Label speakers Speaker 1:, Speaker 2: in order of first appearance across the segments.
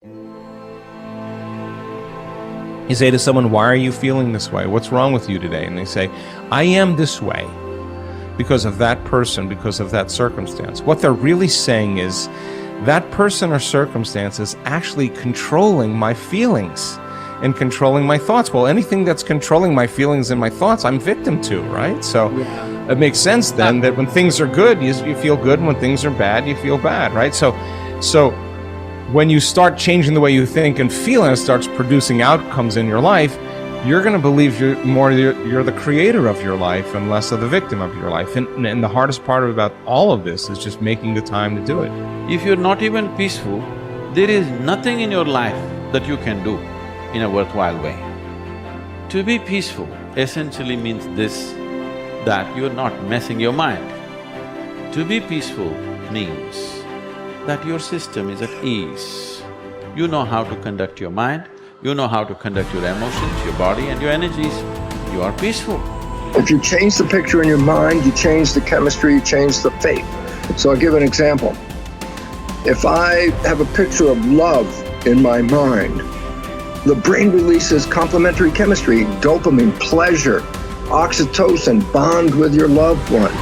Speaker 1: You say to someone, why are you feeling this way? What's wrong with you today? And they say, I am this way because of that person, because of that circumstance. What they're really saying is, that person or circumstance is actually controlling my feelings and controlling my thoughts. Well, anything that's controlling my feelings and my thoughts, I'm victim to, right? So it makes sense then that when things are good, you feel good, and when things are bad, you feel bad, right? So when you start changing the way you think and feel, and it starts producing outcomes in your life, you're going to believe you're the creator of your life and less of the victim of your life. And the hardest part about all of this is just making the time to do it.
Speaker 2: If you're not even peaceful, there is nothing in your life that you can do in a worthwhile way. To be peaceful essentially means this, that you're not messing your mind. To be peaceful means that your system is at ease. You know how to conduct your mind, you know how to conduct your emotions, your body and your energies. You are peaceful.
Speaker 3: If you change the picture in your mind, you change the chemistry, you change the fate. So I'll give an example. If I have a picture of love in my mind, the brain releases complementary chemistry, dopamine, pleasure, oxytocin, bond with your loved one,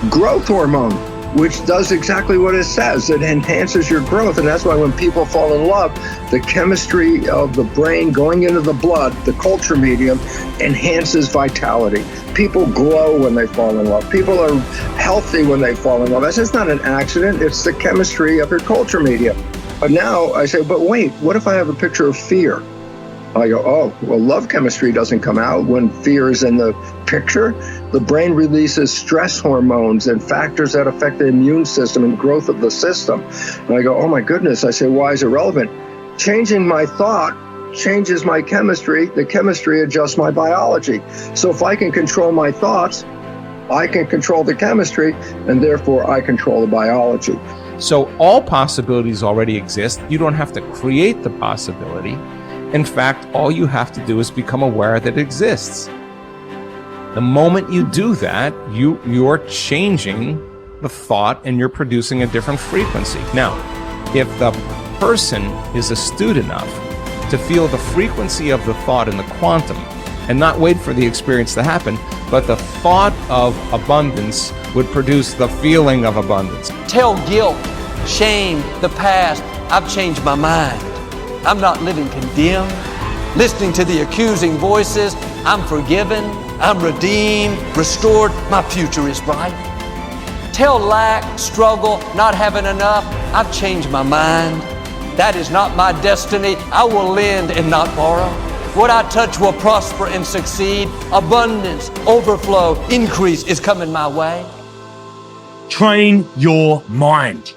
Speaker 3: growth hormone, which does exactly what it says. It enhances your growth, and that's why when people fall in love, the chemistry of the brain going into the blood, the culture medium, enhances vitality. People glow when they fall in love. People are healthy when they fall in love. That's just not an accident, it's the chemistry of your culture medium. But now I say, but wait, what if I have a picture of fear? I go, oh, well, love chemistry doesn't come out when fear is in the picture. The brain releases stress hormones and factors that affect the immune system and growth of the system. And I go, oh my goodness. I say, why is it relevant? Changing my thought changes my chemistry. The chemistry adjusts my biology. So if I can control my thoughts, I can control the chemistry, and therefore I control the biology.
Speaker 1: So all possibilities already exist. You don't have to create the possibility. In fact, all you have to do is become aware that it exists. The moment you do that, you're changing the thought and you're producing a different frequency. Now, if the person is astute enough to feel the frequency of the thought in the quantum and not wait for the experience to happen, but the thought of abundance would produce the feeling of abundance.
Speaker 4: Tell guilt, shame, the past, I've changed my mind. I'm not living condemned. Listening to the accusing voices, I'm forgiven, I'm redeemed, restored, my future is bright. Tell lack, struggle, not having enough, I've changed my mind. That is not my destiny. I will lend and not borrow. What I touch will prosper and succeed. Abundance, overflow, increase is coming my way.
Speaker 5: Train your mind.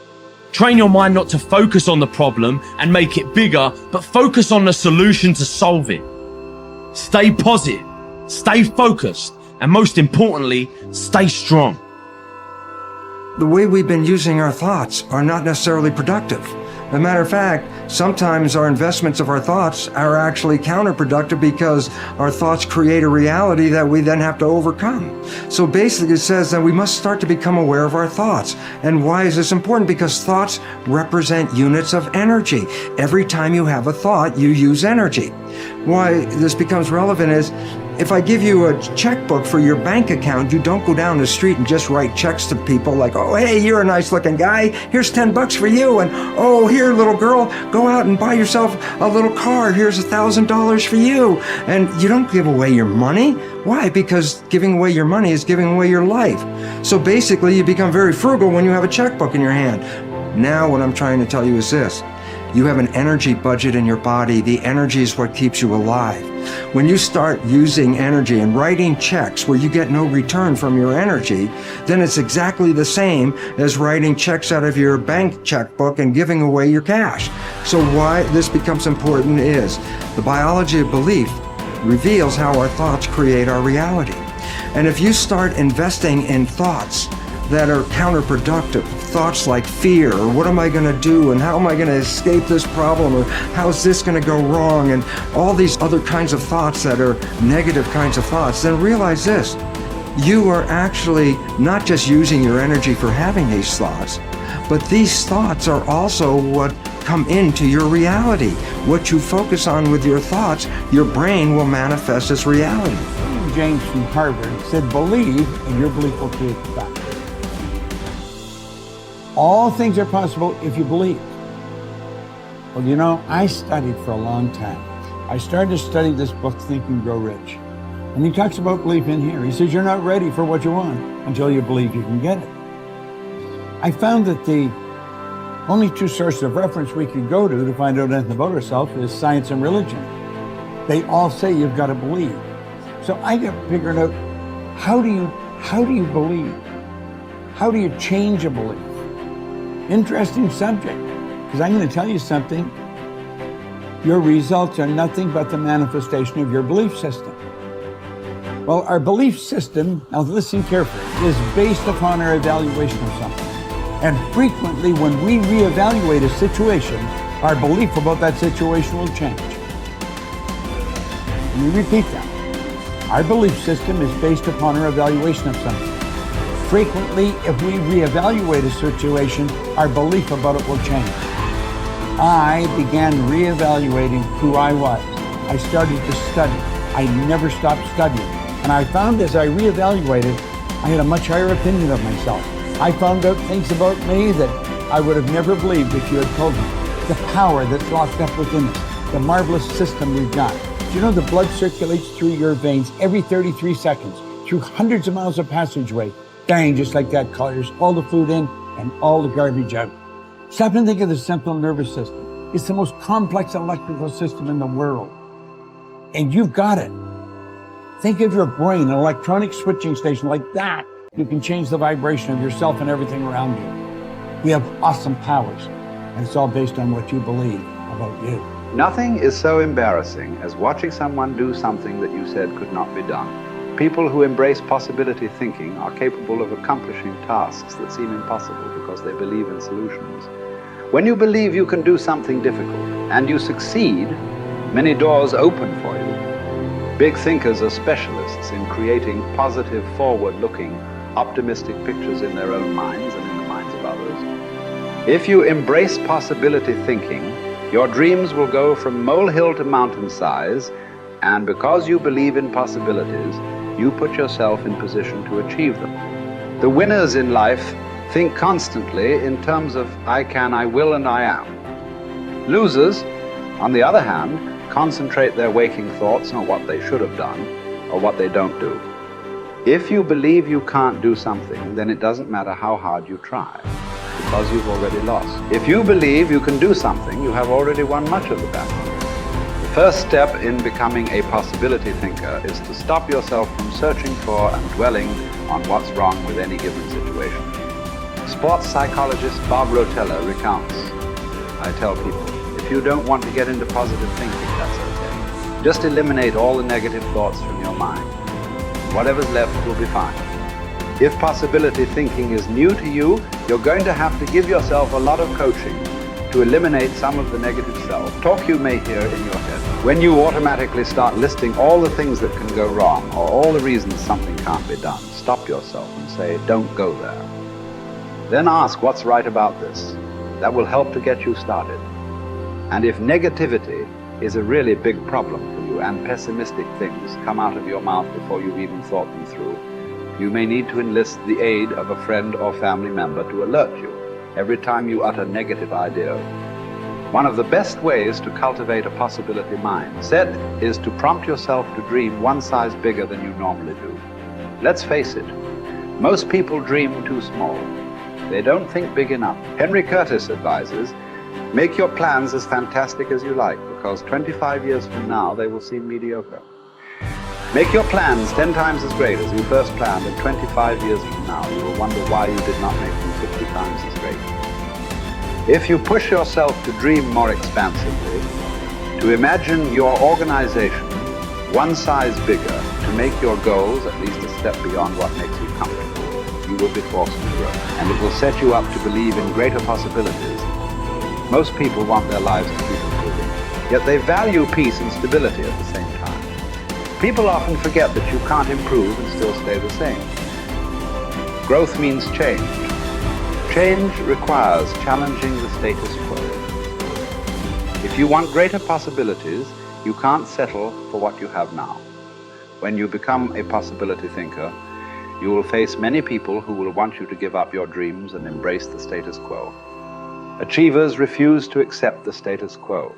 Speaker 5: Train your mind not to focus on the problem and make it bigger, but focus on the solution to solve it. Stay positive, stay focused, and most importantly, stay strong.
Speaker 6: The way we've been using our thoughts are not necessarily productive. As a matter of fact, sometimes our investments of our thoughts are actually counterproductive because our thoughts create a reality that we then have to overcome. So basically it says that we must start to become aware of our thoughts. And why is this important? Because thoughts represent units of energy. Every time you have a thought, you use energy. Why this becomes relevant is, if I give you a checkbook for your bank account, you don't go down the street and just write checks to people like, oh, hey, you're a nice looking guy, here's $10 for you, and oh, here, little girl, go out and buy yourself a little car, here's $1,000 for you. And you don't give away your money. Why? Because giving away your money is giving away your life. So basically, you become very frugal when you have a checkbook in your hand. Now what I'm trying to tell you is this. You have an energy budget in your body. The energy is what keeps you alive. When you start using energy and writing checks where you get no return from your energy, then it's exactly the same as writing checks out of your bank checkbook and giving away your cash. So why this becomes important is the biology of belief reveals how our thoughts create our reality. And if you start investing in thoughts that are counterproductive, thoughts like fear, or what am I going to do, and how am I going to escape this problem, or how's this going to go wrong, and all these other kinds of thoughts that are negative kinds of thoughts, then realize this. You are actually not just using your energy for having these thoughts, But these thoughts are also what come into your reality. What you focus on with your thoughts, your brain will manifest as reality.
Speaker 7: William James from Harvard said, believe and your belief will create the fact. All things are possible if you believe. Well, you know, I studied for a long time. I started to study this book, Think and Grow Rich. And he talks about belief in here. He says, you're not ready for what you want until you believe you can get it. I found that the only two sources of reference we could go to find out anything about ourselves is science and religion. They all say you've got to believe. So I got figured out, how do you believe? How do you change a belief? Interesting subject, because I'm going to tell you something. Your results are nothing but the manifestation of your belief system. Well, our belief system, now listen carefully, is based upon our evaluation of something. And frequently, when we reevaluate a situation, our belief about that situation will change. Let me repeat that. Our belief system is based upon our evaluation of something. Frequently, if we reevaluate a situation, our belief about it will change. I began reevaluating who I was. I started to study. I never stopped studying. And I found as I reevaluated, I had a much higher opinion of myself. I found out things about me that I would have never believed if you had told me. The power that's locked up within us, the marvelous system we've got. Do you know the blood circulates through your veins every 33 seconds, through hundreds of miles of passageway? Bang, just like that, clears all the food in and all the garbage out. Stop and think of the central nervous system. It's the most complex electrical system in the world. And you've got it. Think of your brain, an electronic switching station like that. You can change the vibration of yourself and everything around you. We have awesome powers, and it's all based on what you believe about you.
Speaker 8: Nothing is so embarrassing as watching someone do something that you said could not be done. People who embrace possibility thinking are capable of accomplishing tasks that seem impossible because they believe in solutions. When you believe you can do something difficult and you succeed, many doors open for you. Big thinkers are specialists in creating positive, forward-looking, optimistic pictures in their own minds and in the minds of others. If you embrace possibility thinking, your dreams will go from molehill to mountain size, and because you believe in possibilities, you put yourself in position to achieve them. The winners in life think constantly in terms of I can, I will, and I am. Losers, on the other hand, concentrate their waking thoughts on what they should have done or what they don't do. If you believe you can't do something, then it doesn't matter how hard you try, because you've already lost. If you believe you can do something, you have already won much of the battle. The first step in becoming a possibility thinker is to stop yourself from searching for and dwelling on what's wrong with any given situation. Sports psychologist Bob Rotella recounts, I tell people, if you don't want to get into positive thinking, that's okay. Just eliminate all the negative thoughts from your mind. Whatever's left will be fine. If possibility thinking is new to you, you're going to have to give yourself a lot of coaching to eliminate some of the negative self-talk you may hear in your head. When you automatically start listing all the things that can go wrong or all the reasons something can't be done, stop yourself and say, don't go there. Then ask what's right about this. That will help to get you started. And if negativity is a really big problem for you and pessimistic things come out of your mouth before you've even thought them through, you may need to enlist the aid of a friend or family member to alert you every time you utter negative ideas. One of the best ways to cultivate a possibility mindset is to prompt yourself to dream one size bigger than you normally do. Let's face it, most people dream too small. They don't think big enough. Henry Curtis advises, make your plans as fantastic as you like, because 25 years from now they will seem mediocre. Make your plans 10 times as great as you first planned, and 25 years from now you will wonder why you did not make them 50 times as great. If you push yourself to dream more expansively, to imagine your organization one size bigger, to make your goals at least a step beyond what makes you comfortable, you will be forced to grow. And it will set you up to believe in greater possibilities. Most people want their lives to keep improving, yet they value peace and stability at the same time. People often forget that you can't improve and still stay the same. Growth means change. Change requires challenging the status quo. If you want greater possibilities, you can't settle for what you have now. When you become a possibility thinker, you will face many people who will want you to give up your dreams and embrace the status quo. Achievers refuse to accept the status quo.